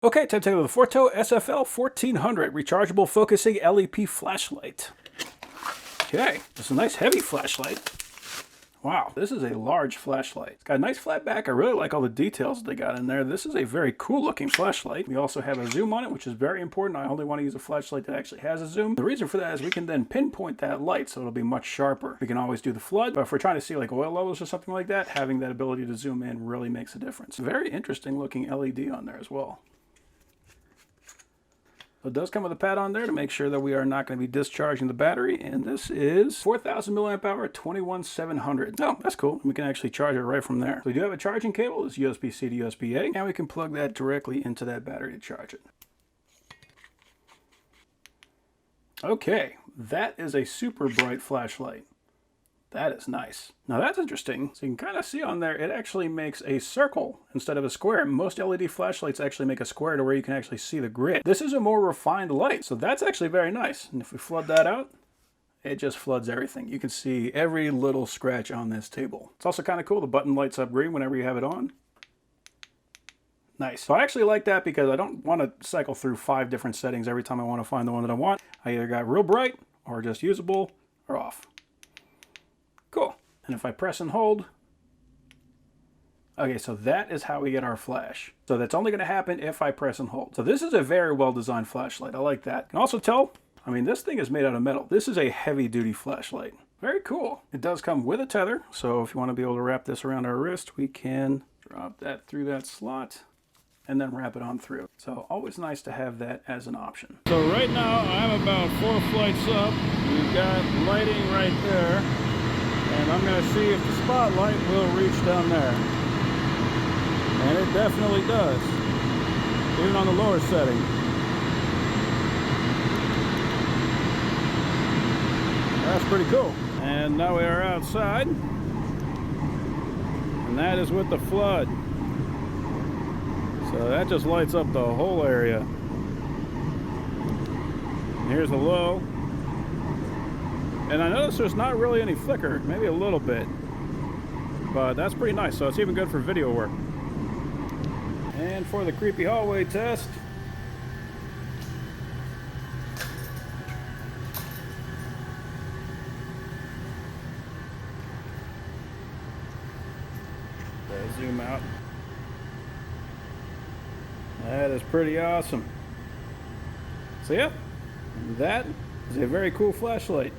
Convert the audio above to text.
Okay, time to take a look at the FORTO SFL 1400 rechargeable focusing LEP flashlight. Okay, this is a nice heavy flashlight. Wow, this is a large flashlight. It's got a nice flat back. I really like all the details they got in there. This is a very cool looking flashlight. We also have a zoom on it, which is very important. I only want to use a flashlight that actually has a zoom. The reason for that is we can then pinpoint that light so it'll be much sharper. We can always do the flood, but if we're trying to see like oil levels or something like that, having that ability to zoom in really makes a difference. Very interesting looking LED on there as well. So it does come with a pad on there to make sure that we are not going to be discharging the battery. And this is 4,000 milliamp hour, 21700. Oh, that's cool. We can actually charge it right from there. So we do have a charging cable. It's USB-C to USB-A. And we can plug that directly into that battery to charge it. Okay, that is a super bright flashlight. That is nice. Now that's interesting. So you can kind of see on there, it actually makes a circle instead of a square. Most LED flashlights actually make a square to where you can actually see the grid. This is a more refined light, so that's actually very nice. And if we flood that out, it just floods everything. You can see every little scratch on this table. It's also kind of cool. The button lights up green whenever you have it on. Nice. So I actually like that because I don't want to cycle through 5 different settings every time I want to find the one that I want. I either got real bright or just usable or off. Cool. And if I press and hold, okay, so that is how we get our flash. So that's only going to happen if I press and hold. So this is a very well designed flashlight. I like that. You can also tell, I mean, this thing is made out of metal. This is a heavy duty flashlight. Very cool. It does come with a tether. So if you want to be able to wrap this around our wrist, we can drop that through that slot and then wrap it on through. So always nice to have that as an option. So right now I'm about 4 flights up. We've got lighting right there. And I'm going to see if the spotlight will reach down there. And it definitely does, even on the lower setting. That's pretty cool. And now we are outside. And that is with the flood. So that just lights up the whole area. And here's the low. And I notice there's not really any flicker, maybe a little bit, but that's pretty nice. So it's even good for video work. And for the creepy hallway test, zoom out. That is pretty awesome. So yeah, that is a very cool flashlight.